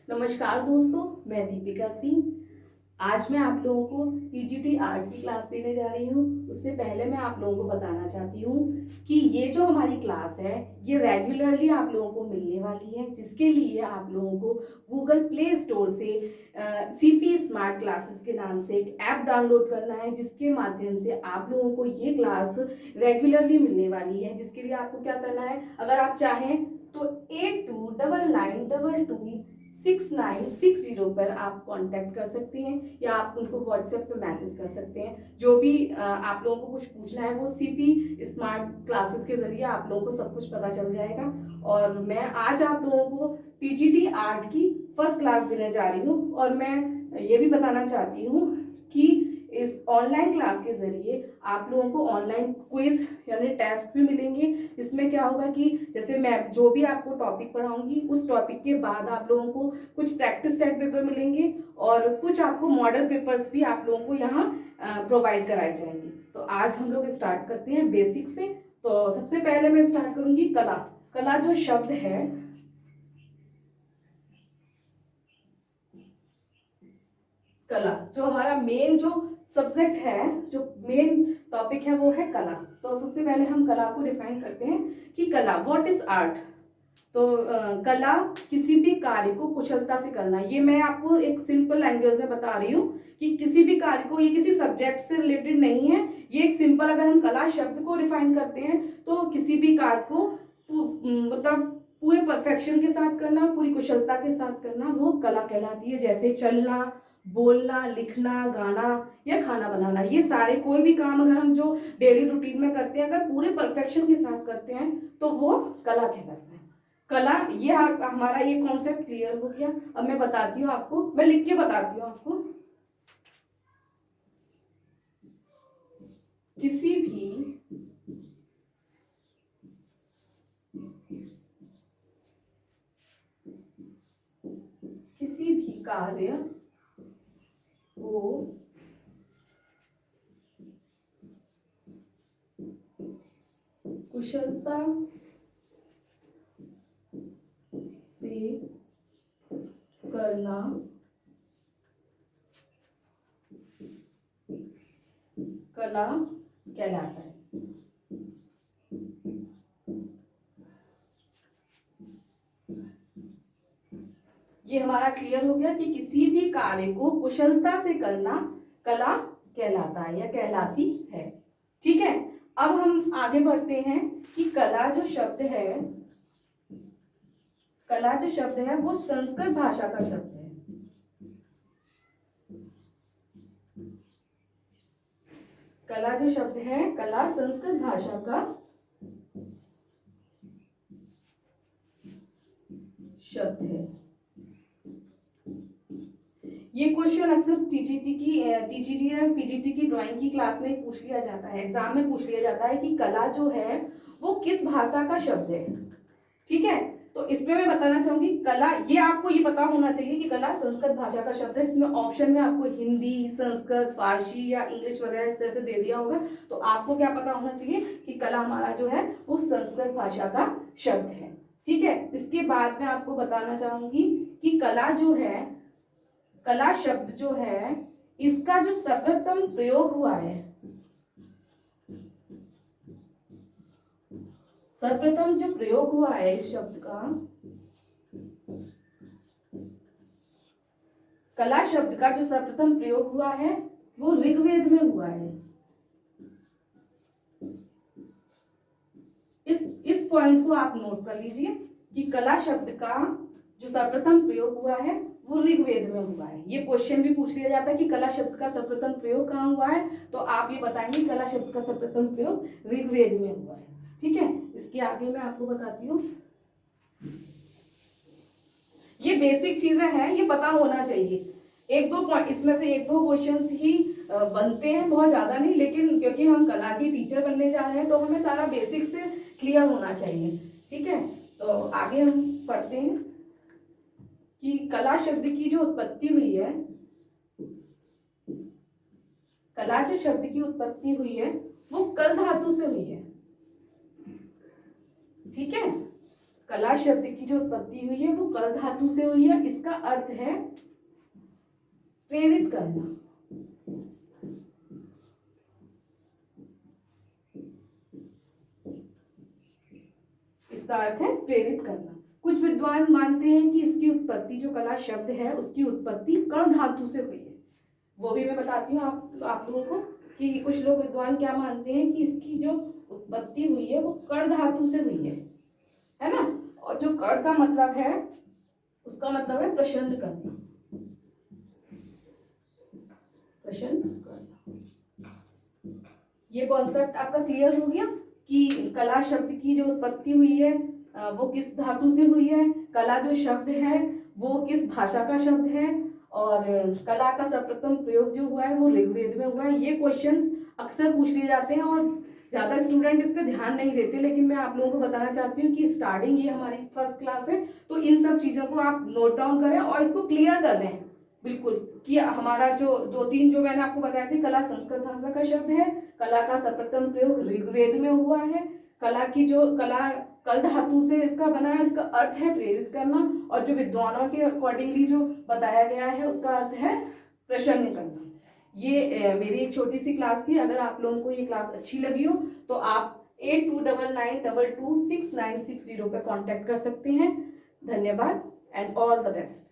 नमस्कार दोस्तों, मैं दीपिका सिंह। आज मैं आप लोगों को टीजीटी आर्ट की क्लास देने जा रही हूँ। उससे पहले मैं आप लोगों को बताना चाहती हूँ कि ये जो हमारी क्लास है ये रेगुलरली आप लोगों को मिलने वाली है, जिसके लिए आप लोगों को गूगल प्ले स्टोर से सीपी स्मार्ट क्लासेस के नाम से एक ऐप डाउनलोड करना है, जिसके माध्यम से आप लोगों को ये क्लास रेगुलरली मिलने वाली है। जिसके लिए आपको क्या करना है, अगर आप चाहें तो 8299226960 पर आप कांटेक्ट कर सकते हैं, या आप उनको व्हाट्सएप पे मैसेज कर सकते हैं। जो भी आप लोगों को कुछ पूछना है वो सीपी स्मार्ट क्लासेस के जरिए आप लोगों को सब कुछ पता चल जाएगा। और मैं आज आप लोगों को टीजीटी आर्ट की फर्स्ट क्लास देने जा रही हूँ। और मैं ये भी बताना चाहती हूँ कि इस ऑनलाइन क्लास के जरिए आप लोगों को ऑनलाइन क्विज यानी टेस्ट भी मिलेंगे। इसमें क्या होगा कि जैसे मैं जो भी आपको टॉपिक पढ़ाऊंगी उस टॉपिक के बाद आप लोगों को कुछ प्रैक्टिस सेट पेपर मिलेंगे, और कुछ आपको मॉडल पेपर्स भी आप लोगों को यहाँ प्रोवाइड कराए जाएंगे। तो आज हम लोग स्टार्ट करते हैं बेसिक से। तो सबसे पहले मैं स्टार्ट करूंगी कला। कला जो शब्द है, कला जो हमारा मेन जो सब्जेक्ट है, जो मेन टॉपिक है वो है कला। तो सबसे पहले हम कला को डिफाइन करते हैं कि कला व्हाट इज आर्ट। तो कला किसी भी कार्य को कुशलता से करना। ये मैं आपको एक सिंपल लैंग्वेज में बता रही हूँ कि किसी भी कार्य को, ये किसी सब्जेक्ट से रिलेटेड नहीं है। ये एक सिंपल, अगर हम कला शब्द को डिफाइन करते हैं तो किसी भी कार्य को मतलब पूरे परफेक्शन के साथ करना, पूरी कुशलता के साथ करना, वो कला कहलाती है। जैसे चलना, बोलना, लिखना, गाना या खाना बनाना, ये सारे कोई भी काम अगर हम जो डेली रूटीन में करते हैं अगर पूरे परफेक्शन के साथ करते हैं तो वो कला कहलाता है। कला, ये हमारा ये कॉन्सेप्ट क्लियर हो गया। अब मैं बताती हूँ आपको, मैं लिख के बताती हूँ आपको। किसी भी कार्य को कुशलता से करना कला कहलाता है। ये हमारा क्लियर हो गया कि किसी भी कार्य को कुशलता से करना कला कहलाता है या कहलाती है। ठीक है, अब हम आगे बढ़ते हैं कि कला जो शब्द है, कला जो शब्द है वो संस्कृत भाषा का शब्द है। कला जो शब्द है, कला संस्कृत भाषा का शब्द है। ये क्वेश्चन अक्सर टीजीटी या पीजीटी की ड्राइंग की क्लास में पूछ लिया जाता है, एग्जाम में पूछ लिया जाता है कि कला जो है वो किस भाषा का शब्द है। ठीक है, तो इसमें मैं बताना चाहूंगी कला, ये आपको ये पता होना चाहिए कि कला संस्कृत भाषा का शब्द है। इसमें ऑप्शन में आपको हिंदी, संस्कृत, फारसी या इंग्लिश वगैरह इस तरह से दे दिया होगा। तो आपको क्या पता होना चाहिए कि कला हमारा जो है वो संस्कृत भाषा का शब्द है। ठीक है, इसके बाद मैं आपको बताना चाहूंगी कि कला जो है, कला शब्द जो है इसका जो सर्वप्रथम प्रयोग हुआ है, सर्वप्रथम जो प्रयोग हुआ है इस शब्द का, कला शब्द का जो सर्वप्रथम प्रयोग हुआ है वो ऋग्वेद में हुआ है। इस पॉइंट को आप नोट कर लीजिए कि कला शब्द का जो सर्वप्रथम प्रयोग हुआ है वो ऋग्वेद में हुआ है। ये क्वेश्चन भी पूछ लिया जाता है कि कला शब्द का सर्वप्रथम प्रयोग कहाँ हुआ है, तो आप ये बताएंगे कला शब्द का सर्वप्रथम प्रयोग ऋग्वेद में हुआ है। ठीक है, इसके आगे मैं आपको बताती हूँ। ये बेसिक चीजें हैं, ये पता होना चाहिए। एक दो पॉइंट इसमें से एक दो क्वेश्चंस ही बनते हैं, बहुत ज्यादा नहीं, लेकिन क्योंकि हम कला की टीचर बनने जा रहे हैं तो हमें सारा बेसिक से क्लियर होना चाहिए। ठीक है, तो आगे हम पढ़ते हैं कि कला शब्द की जो उत्पत्ति हुई है, कला जो शब्द की उत्पत्ति हुई है वो कल धातु से हुई है। ठीक है, कला शब्द की जो उत्पत्ति हुई है वो कल धातु से हुई है। इसका अर्थ है प्रेरित करना। इसका अर्थ है प्रेरित करना। कुछ विद्वान मानते हैं कि इसकी उत्पत्ति, जो कला शब्द है उसकी उत्पत्ति कर्ण धातु से हुई है। वो भी मैं बताती हूँ आप लोगों को कि कुछ लोग विद्वान क्या मानते हैं कि इसकी जो उत्पत्ति हुई है वो कर्ण धातु से हुई है ना। और जो कर्ण का मतलब है, उसका मतलब है प्रसन्न करना, प्रसन्न करना। ये कॉन्सेप्ट आपका क्लियर हो गया कि कला शब्द की जो उत्पत्ति हुई है वो किस धातु से हुई है, कला जो शब्द है वो किस भाषा का शब्द है, और कला का सर्वप्रथम प्रयोग जो हुआ है वो ऋग्वेद में हुआ है। ये क्वेश्चंस अक्सर पूछ लिए जाते हैं और ज़्यादा स्टूडेंट इस पर ध्यान नहीं देते, लेकिन मैं आप लोगों को बताना चाहती हूँ कि स्टार्टिंग ये हमारी फर्स्ट क्लास है, तो इन सब चीज़ों को आप नोट डाउन करें और इसको क्लियर कर लें बिल्कुल कि हमारा जो दो तीन जो मैंने आपको बताया थी, कला संस्कृत भाषा का शब्द है, कला का सर्वप्रथम प्रयोग ऋग्वेद में हुआ है, कला की जो कला कल धातु से इसका बना है, इसका अर्थ है प्रेरित करना, और जो विद्वानों के अकॉर्डिंगली जो बताया गया है उसका अर्थ है प्रसन्न करना। ये मेरी एक छोटी सी क्लास थी। अगर आप लोगों को ये क्लास अच्छी लगी हो तो आप 8299226960 पे कांटेक्ट कर सकते हैं। धन्यवाद एंड ऑल द बेस्ट।